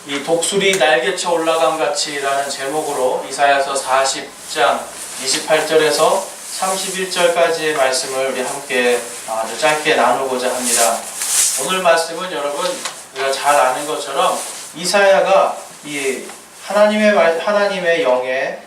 이 독수리 날개쳐 올라감 같이라는 제목으로 이사야서 40장 28절에서 31절까지의 말씀을 우리 함께 아주 짧게 나누고자 합니다. 오늘 말씀은 여러분 우리가 잘 아는 것처럼 이사야가 이 하나님의 영에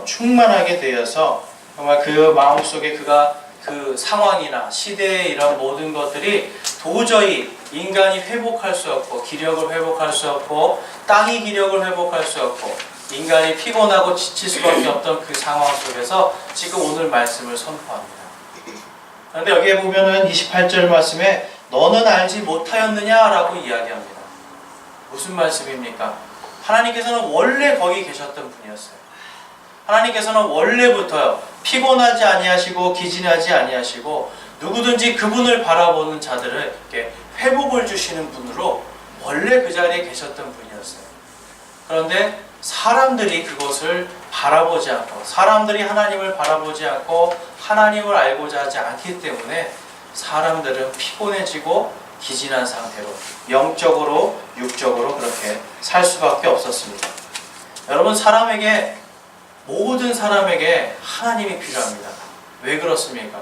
충만하게 되어서 정말 그 마음속에 그가 그 상황이나 시대의 이런 모든 것들이 도저히 인간이 회복할 수 없고 기력을 회복할 수 없고 땅이 기력을 회복할 수 없고 인간이 피곤하고 지칠 수밖에 없던 그 상황 속에서 지금 오늘 말씀을 선포합니다. 그런데 여기에 보면은 28절 말씀에 너는 알지 못하였느냐라고 이야기합니다. 무슨 말씀입니까? 하나님께서는 원래 거기 계셨던 분이었어요. 하나님께서는 원래부터요 피곤하지 아니하시고 기진하지 아니하시고 누구든지 그분을 바라보는 자들을 이렇게 회복을 주시는 분으로 원래 그 자리에 계셨던 분이었어요. 그런데 사람들이 그것을 바라보지 않고 사람들이 하나님을 바라보지 않고 하나님을 알고자 하지 않기 때문에 사람들은 피곤해지고 기진한 상태로 영적으로 육적으로 그렇게 살 수밖에 없었습니다. 여러분 모든 사람에게 하나님이 필요합니다. 왜 그렇습니까?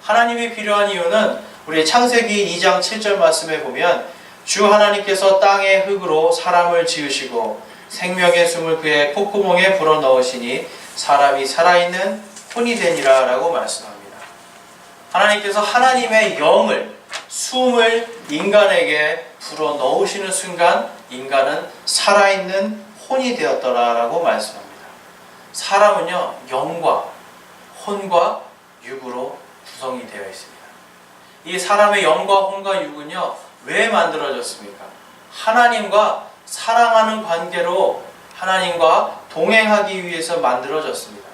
하나님이 필요한 이유는 우리 창세기 2장 7절 말씀에 보면 주 하나님께서 땅의 흙으로 사람을 지으시고 생명의 숨을 그의 콧구멍에 불어넣으시니 사람이 살아있는 혼이 되니라 라고 말씀합니다. 하나님께서 하나님의 영을 숨을 인간에게 불어넣으시는 순간 인간은 살아있는 혼이 되었더라 라고 말씀합니다. 사람은요 영과 혼과 육으로 구성이 되어 있습니다. 이 사람의 영과 혼과 육은요 왜 만들어졌습니까? 하나님과 사랑하는 관계로 하나님과 동행하기 위해서 만들어졌습니다.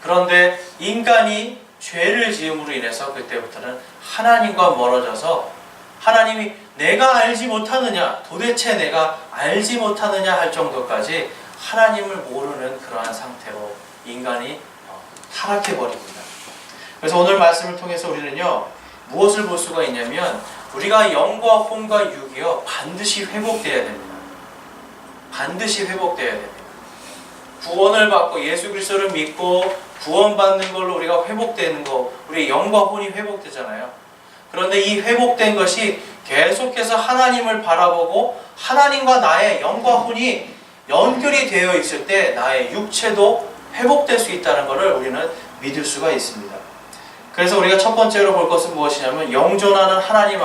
그런데 인간이 죄를 지음으로 인해서 그때부터는 하나님과 멀어져서 하나님이 내가 알지 못하느냐 도대체 내가 알지 못하느냐 할 정도까지 하나님을 모르는 그러한 상태로 인간이 타락해버립니다. 그래서 오늘 말씀을 통해서 우리는요 무엇을 볼 수가 있냐면 우리가 영과 혼과 육이요 반드시 회복되어야 됩니다. 반드시 회복되어야 됩니다. 구원을 받고 예수 그리스도를 믿고 구원받는 걸로 우리가 회복되는 거 우리 영과 혼이 회복되잖아요. 그런데 이 회복된 것이 계속해서 하나님을 바라보고 하나님과 나의 영과 혼이 연결이 되어 있을 때 나의 육체도 회복될 수 있다는 것을 우리는 믿을 수가 있습니다. 그래서 우리가 첫 번째로 볼 것은 무엇이냐면 영존하는 하나님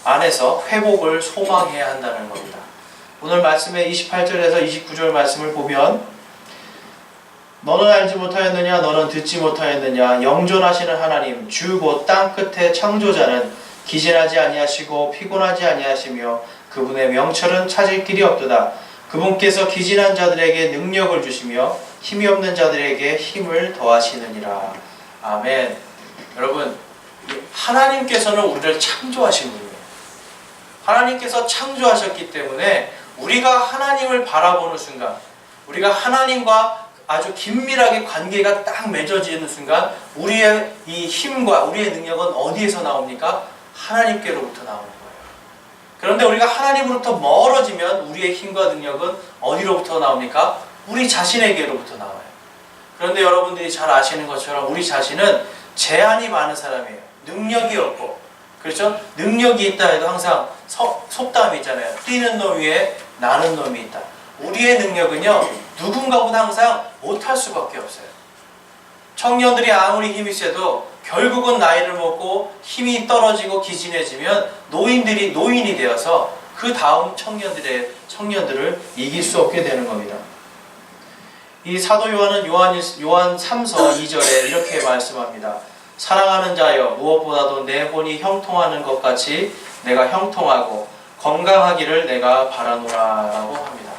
안에서 회복을 소망해야 한다는 겁니다. 오늘 말씀의 28절에서 29절 말씀을 보면 너는 알지 못하였느냐 너는 듣지 못하였느냐 영존하시는 하나님 주 곧 땅 끝의 창조자는 기진하지 아니하시고 피곤하지 아니하시며 그분의 명철은 찾을 길이 없도다. 그분께서 기진한 자들에게 능력을 주시며 힘이 없는 자들에게 힘을 더하시느니라. 아멘. 여러분 하나님께서는 우리를 창조하신 분이에요. 하나님께서 창조하셨기 때문에 우리가 하나님을 바라보는 순간 우리가 하나님과 아주 긴밀하게 관계가 딱 맺어지는 순간 우리의 이 힘과 우리의 능력은 어디에서 나옵니까? 하나님께로부터 나오는 거예요. 그런데 우리가 하나님으로부터 멀어지면 우리의 힘과 능력은 어디로부터 나옵니까? 우리 자신에게로부터 나와요. 그런데 여러분들이 잘 아시는 것처럼 우리 자신은 제한이 많은 사람이에요. 능력이 없고 그렇죠? 능력이 있다 해도 항상 속담이 있잖아요. 뛰는 놈 위에 나는 놈이 있다. 우리의 능력은요 누군가보다 항상 못할 수밖에 없어요. 청년들이 아무리 힘이 세도 결국은 나이를 먹고 힘이 떨어지고 기진해지면 노인이 되어서 그 다음 청년들을 이길 수 없게 되는 겁니다. 이 사도 요한은 요한 3서 2절에 이렇게 말씀합니다. 사랑하는 자여 무엇보다도 내 혼이 형통하는 것 같이 내가 형통하고 건강하기를 내가 바라노라 라고 합니다.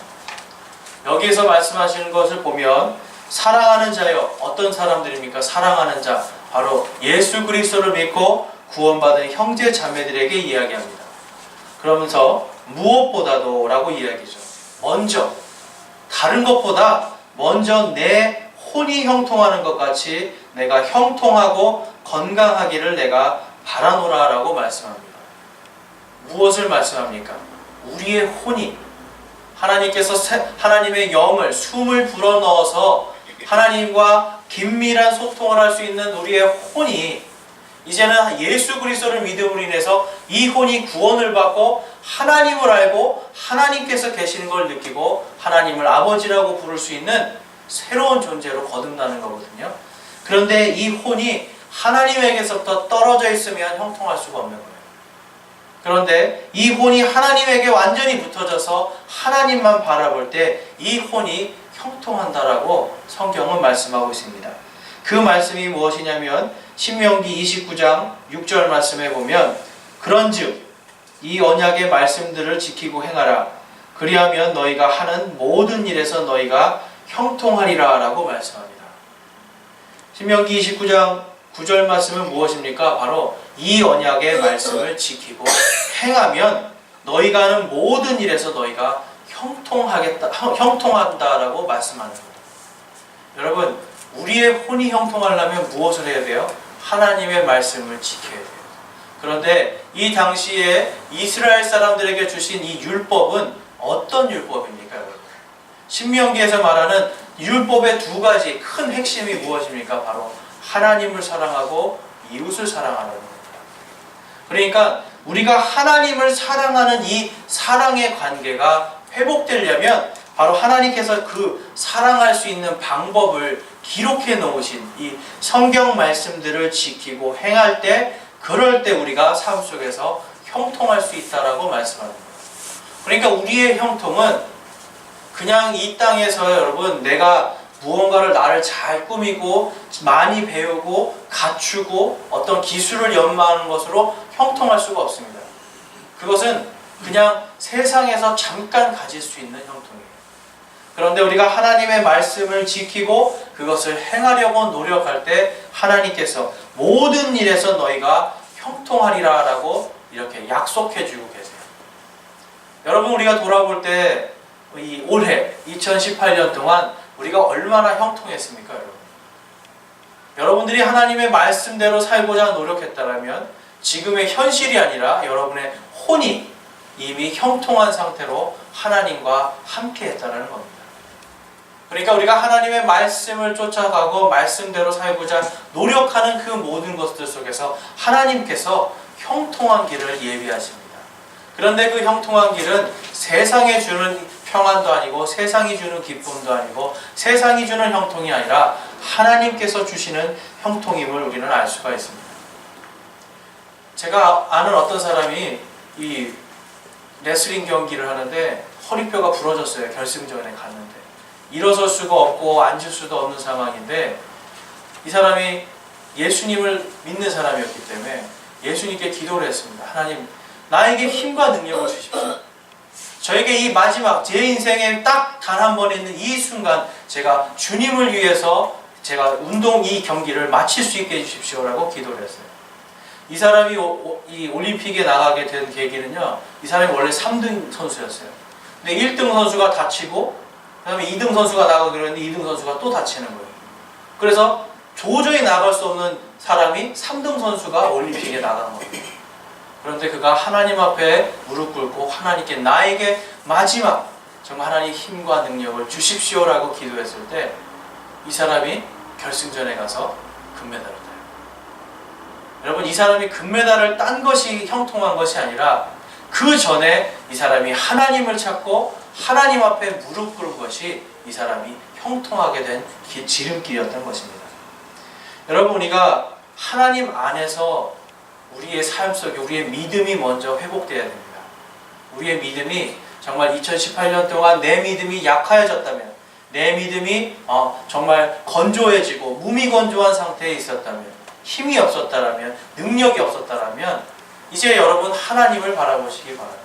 여기에서 말씀하시는 것을 보면 사랑하는 자여 어떤 사람들입니까? 사랑하는 자 바로 예수 그리스도를 믿고 구원받은 형제 자매들에게 이야기합니다. 그러면서 무엇보다도 라고 이야기죠. 먼저 다른 것보다 먼저 내 혼이 형통하는 것 같이 내가 형통하고 건강하기를 내가 바라노라 라고 말씀합니다. 무엇을 말씀합니까? 우리의 혼이 하나님께서 하나님의 영을, 숨을 불어넣어서 하나님과 긴밀한 소통을 할 수 있는 우리의 혼이 이제는 예수 그리스도를 믿음으로 인해서 이 혼이 구원을 받고 하나님을 알고 하나님께서 계시는 걸 느끼고 하나님을 아버지라고 부를 수 있는 새로운 존재로 거듭나는 거거든요. 그런데 이 혼이 하나님에게서부터 떨어져 있으면 형통할 수가 없는 거예요. 그런데 이 혼이 하나님에게 완전히 붙어져서 하나님만 바라볼 때 이 혼이 형통한다라고 성경은 말씀하고 있습니다. 그 말씀이 무엇이냐면 신명기 29장 6절 말씀에 보면 그런즉 이 언약의 말씀들을 지키고 행하라. 그리하면 너희가 하는 모든 일에서 너희가 형통하리라 라고 말씀합니다. 신명기 29장 9절 말씀은 무엇입니까? 바로 이 언약의 말씀을 지키고 행하면 너희가 하는 모든 일에서 너희가 형통한다라고 말씀하는 겁니다. 여러분, 우리의 혼이 형통하려면 무엇을 해야 돼요? 하나님의 말씀을 지켜야 돼요. 그런데 이 당시에 이스라엘 사람들에게 주신 이 율법은 어떤 율법입니까, 여러분? 신명기에서 말하는 율법의 두 가지 큰 핵심이 무엇입니까? 바로 하나님을 사랑하고 이웃을 사랑하는 겁니다. 그러니까 우리가 하나님을 사랑하는 이 사랑의 관계가 회복되려면 바로 하나님께서 그 사랑할 수 있는 방법을 기록해 놓으신 이 성경 말씀들을 지키고 행할 때 그럴 때 우리가 삶 속에서 형통할 수 있다라고 말씀합니다. 그러니까 우리의 형통은 그냥 이 땅에서 여러분 내가 무언가를 나를 잘 꾸미고 많이 배우고 갖추고 어떤 기술을 연마하는 것으로 형통할 수가 없습니다. 그것은 그냥 세상에서 잠깐 가질 수 있는 형통이에요. 그런데 우리가 하나님의 말씀을 지키고 그것을 행하려고 노력할 때 하나님께서 모든 일에서 너희가 형통하리라 라고 이렇게 약속해 주고 계세요. 여러분, 우리가 돌아볼 때 이 올해 2018년 동안 우리가 얼마나 형통했습니까, 여러분? 여러분들이 하나님의 말씀대로 살고자 노력했다면 지금의 현실이 아니라 여러분의 혼이 이미 형통한 상태로 하나님과 함께 했다는 겁니다. 그러니까 우리가 하나님의 말씀을 쫓아가고 말씀대로 살고자 노력하는 그 모든 것들 속에서 하나님께서 형통한 길을 예비하십니다. 그런데 그 형통한 길은 세상에 주는 평안도 아니고 세상이 주는 기쁨도 아니고 세상이 주는 형통이 아니라 하나님께서 주시는 형통임을 우리는 알 수가 있습니다. 제가 아는 어떤 사람이 이 레슬링 경기를 하는데 허리뼈가 부러졌어요. 결승전에 갔는데 일어설 수가 없고 앉을 수도 없는 상황인데 이 사람이 예수님을 믿는 사람이었기 때문에 예수님께 기도를 했습니다. 하나님, 나에게 힘과 능력을 주십시오. 저에게 이 마지막 제 인생에 딱 단 한 번 있는 이 순간 제가 주님을 위해서 제가 이 경기를 마칠 수 있게 해주십시오라고 기도를 했어요. 이 사람이 이 올림픽에 나가게 된 계기는요, 이 사람이 원래 3등 선수였어요. 근데 1등 선수가 다치고 그 다음에 2등 선수가 나가기로 했는데 2등 선수가 또 다치는 거예요. 그래서 도저히 나갈 수 없는 사람이 3등 선수가 올림픽에 나가는 거예요. 그런데 그가 하나님 앞에 무릎 꿇고 하나님께 나에게 마지막 정말 하나님 힘과 능력을 주십시오라고 기도했을 때 이 사람이 결승전에 가서 금메달을 따요. 여러분, 이 사람이 금메달을 딴 것이 형통한 것이 아니라 그 전에 이 사람이 하나님을 찾고 하나님 앞에 무릎 꿇은 것이 이 사람이 형통하게 된 지름길이었던 것입니다. 여러분, 우리가 하나님 안에서 우리의 삶 속에 우리의 믿음이 먼저 회복되어야 됩니다. 우리의 믿음이 정말 2018년 동안 내 믿음이 약해졌다면, 내 믿음이 정말 건조해지고 무미건조한 상태에 있었다면, 힘이 없었다면, 능력이 없었다면 이제 여러분 하나님을 바라보시기 바랍니다.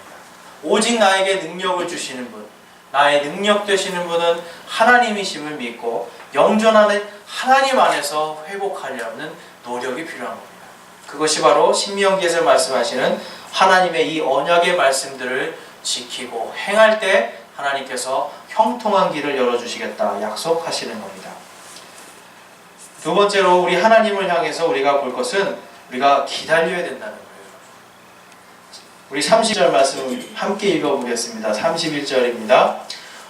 오직 나에게 능력을 주시는 분, 나의 능력 되시는 분은 하나님이심을 믿고 영존하는 하나님 안에서 회복하려는 노력이 필요한 겁니다. 그것이 바로 신명기에서 말씀하시는 하나님의 이 언약의 말씀들을 지키고 행할 때 하나님께서 형통한 길을 열어주시겠다 약속하시는 겁니다. 두 번째로 우리 하나님을 향해서 우리가 볼 것은 우리가 기다려야 된다는 거예요. 우리 30절 말씀 함께 읽어보겠습니다. 31절입니다.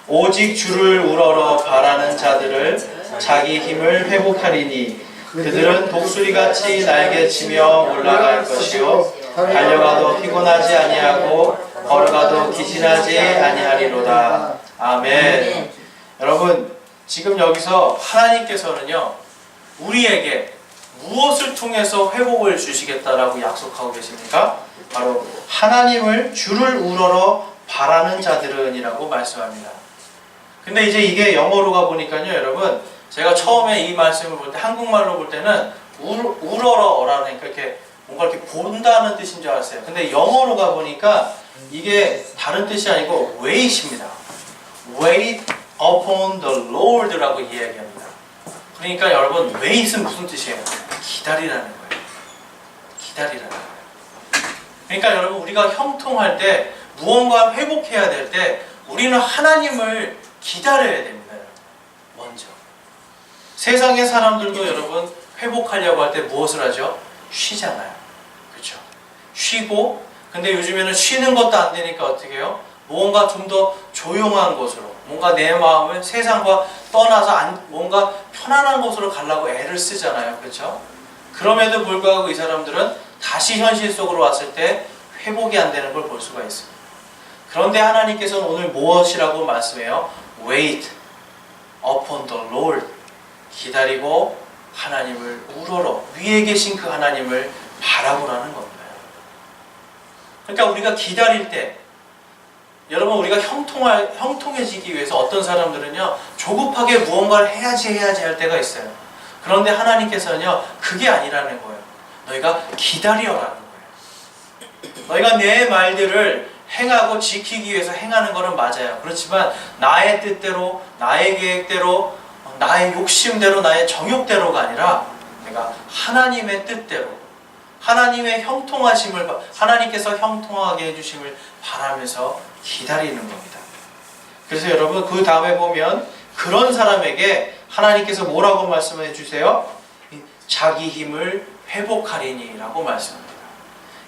오직 주를 우러러 바라는 자들을 자기 힘을 회복하리니 그들은 독수리같이 날개치며 올라갈 것이요 달려가도 피곤하지 아니하고 걸어가도 기진하지 아니하리로다. 아멘. 여러분, 지금 여기서 하나님께서는요, 우리에게 무엇을 통해서 회복을 주시겠다라고 약속하고 계십니까? 바로 하나님을 주를 우러러 바라는 자들은이라고 말씀합니다. 근데 이제 이게 영어로 가보니까요, 여러분, 제가 처음에 이 말씀을 볼 때, 한국말로 볼 때는 우러러라는, 이렇게 뭔가 이렇게 본다는 뜻인 줄 알았어요. 근데 영어로 가보니까 이게 다른 뜻이 아니고 wait입니다. wait upon the Lord라고 이야기합니다. 그러니까 여러분, wait은 무슨 뜻이에요? 기다리라는 거예요. 기다리라는 거예요. 그러니까 여러분, 우리가 형통할 때, 무언가 회복해야 될 때 우리는 하나님을 기다려야 됩니다. 먼저. 세상의 사람들도 여러분, 회복하려고 할 때 무엇을 하죠? 쉬잖아요. 그렇죠? 쉬고, 근데 요즘에는 쉬는 것도 안 되니까 어떻게 해요? 뭔가 좀 더 조용한 곳으로, 뭔가 내 마음을 세상과 떠나서 뭔가 편안한 곳으로 가려고 애를 쓰잖아요. 그렇죠? 그럼에도 불구하고 이 사람들은 다시 현실 속으로 왔을 때 회복이 안 되는 걸 볼 수가 있습니다. 그런데 하나님께서는 오늘 무엇이라고 말씀해요? Wait upon the Lord. 기다리고 하나님을 우러러, 위에 계신 그 하나님을 바라보라는 겁니다. 그러니까 우리가 기다릴 때, 여러분, 우리가 형통해지기 위해서 어떤 사람들은요, 조급하게 무언가를 해야지 할 때가 있어요. 그런데 하나님께서는요, 그게 아니라는 거예요. 너희가 기다려라는 거예요. 너희가 내 말들을 행하고 지키기 위해서 행하는 것은 맞아요. 그렇지만 나의 뜻대로, 나의 계획대로, 나의 욕심대로, 나의 정욕대로가 아니라 내가 하나님의 뜻대로, 하나님의 형통하심을, 하나님께서 형통하게 해주심을 바라면서 기다리는 겁니다. 그래서 여러분, 그 다음에 보면 그런 사람에게 하나님께서 뭐라고 말씀해 주세요? 자기 힘을 회복하리니 라고 말씀합니다.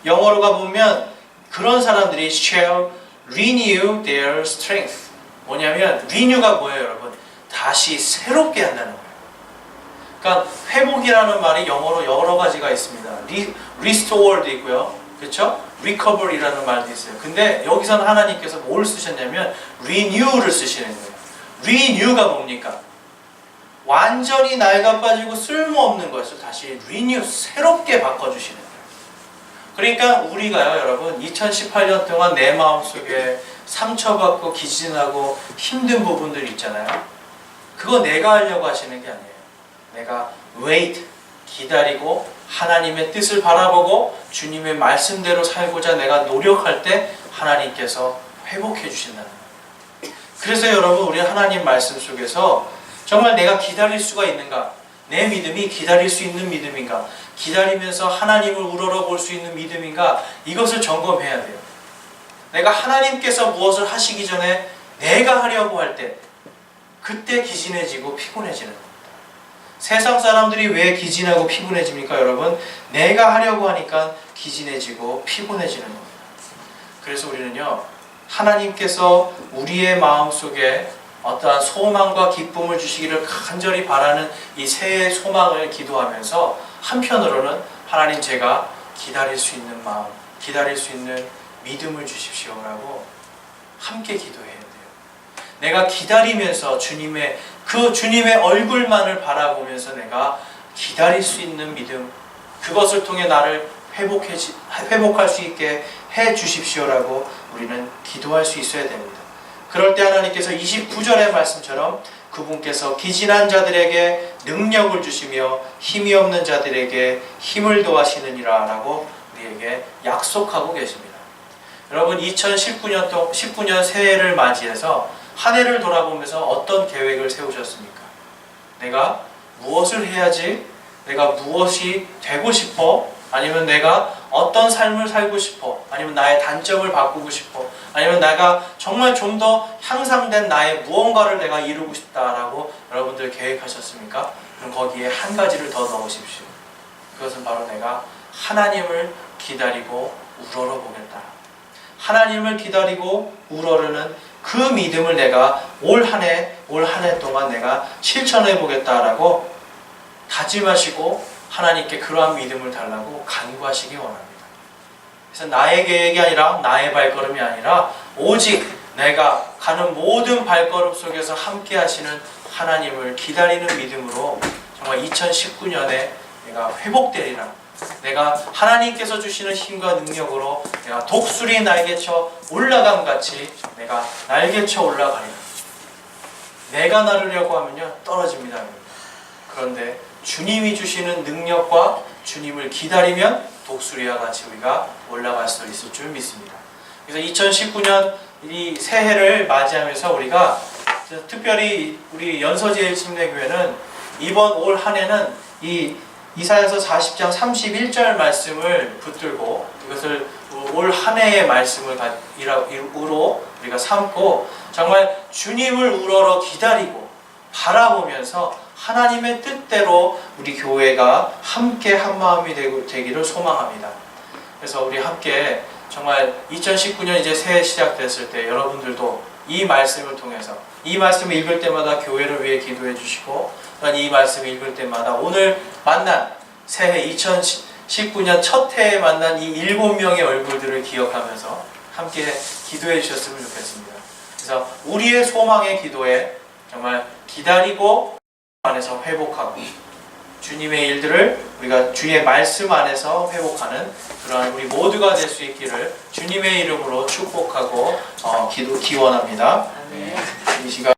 영어로 가보면 그런 사람들이 shall renew their strength. 뭐냐면 renew가 뭐예요, 여러분? 다시 새롭게 한다는 거예요. 그러니까 회복이라는 말이 영어로 여러 가지가 있습니다. restore도 있고요. 그렇죠? recovery라는 말도 있어요. 근데 여기서는 하나님께서 뭘 쓰셨냐면 renew를 쓰시는 거예요. renew가 뭡니까? 완전히 낡아빠지고 쓸모없는 것을 다시 renew, 새롭게 바꿔주시는 거예요. 그러니까 우리가요, 여러분, 2018년 동안 내 마음속에 상처받고 기진하고 힘든 부분들이 있잖아요. 그거 내가 하려고 하시는 게 아니에요. 내가 wait, 기다리고 하나님의 뜻을 바라보고 주님의 말씀대로 살고자 내가 노력할 때 하나님께서 회복해 주신다는 거예요. 그래서 여러분, 우리 하나님 말씀 속에서 정말 내가 기다릴 수가 있는가? 내 믿음이 기다릴 수 있는 믿음인가? 기다리면서 하나님을 우러러 볼 수 있는 믿음인가? 이것을 점검해야 돼요. 내가 하나님께서 무엇을 하시기 전에 내가 하려고 할 때 그때 기진해지고 피곤해지는 겁니다. 세상 사람들이 왜 기진하고 피곤해집니까, 여러분? 내가 하려고 하니까 기진해지고 피곤해지는 겁니다. 그래서 우리는요, 하나님께서 우리의 마음속에 어떠한 소망과 기쁨을 주시기를 간절히 바라는 이 새해 소망을 기도하면서 한편으로는 하나님, 제가 기다릴 수 있는 마음, 기다릴 수 있는 믿음을 주십시오라고 함께 기도해야 돼요. 내가 기다리면서 주님의 얼굴만을 바라보면서 내가 기다릴 수 있는 믿음, 그것을 통해 나를 회복할 수 있게 해 주십시오라고 우리는 기도할 수 있어야 됩니다. 그럴 때 하나님께서 29절의 말씀처럼 그분께서 기진한 자들에게 능력을 주시며 힘이 없는 자들에게 힘을 더하시느니라 라고 우리에게 약속하고 계십니다. 여러분, 2019년 새해를 맞이해서 한 해를 돌아보면서 어떤 계획을 세우셨습니까? 내가 무엇을 해야지? 내가 무엇이 되고 싶어? 아니면 내가 어떤 삶을 살고 싶어? 아니면 나의 단점을 바꾸고 싶어? 아니면 내가 정말 좀 더 향상된 나의 무언가를 내가 이루고 싶다라고 여러분들 계획하셨습니까? 그럼 거기에 한 가지를 더 넣으십시오. 그것은 바로 내가 하나님을 기다리고 우러러 보겠다. 하나님을 기다리고 우러르는 그 믿음을 내가 올 한 해 동안 내가 실천해 보겠다라고 다짐하시고 하나님께 그러한 믿음을 달라고 간구하시기 원합니다. 그래서 나의 계획이 아니라 나의 발걸음이 아니라 오직 내가 가는 모든 발걸음 속에서 함께 하시는 하나님을 기다리는 믿음으로 정말 2019년에 내가 회복되리라. 내가 하나님께서 주시는 힘과 능력으로 내가 독수리 날개쳐 올라감 같이 내가 날개쳐 올라가리라. 내가 나르려고 하면요 떨어집니다. 그런데 주님이 주시는 능력과 주님을 기다리면 독수리와 같이 우리가 올라갈 수 있을 줄 믿습니다. 그래서 2019년 이 새해를 맞이하면서 우리가 특별히 우리 연서제일침례교회는 이번 올 한 해는 이 이사야서 40장 31절 말씀을 붙들고 이것을 올 한 해의 말씀을 우리가 삼고 정말 주님을 우러러 기다리고 바라보면서 하나님의 뜻대로 우리 교회가 함께 한 마음이 되기를 소망합니다. 그래서 우리 함께 정말 2019년 이제 새해 시작됐을 때 여러분들도 이 말씀을 통해서 이 말씀을 읽을 때마다 교회를 위해 기도해 주시고 이 말씀을 읽을 때마다 오늘 만난 새해 2019년 첫 해에 만난 이 7명의 얼굴들을 기억하면서 함께 기도해 주셨으면 좋겠습니다. 그래서 우리의 소망의 기도에 정말 기다리고 안에서 회복하고 주님의 일들을 우리가 주의 말씀 안에서 회복하는 그러한 우리 모두가 될 수 있기를 주님의 이름으로 축복하고 기원합니다. 이 시간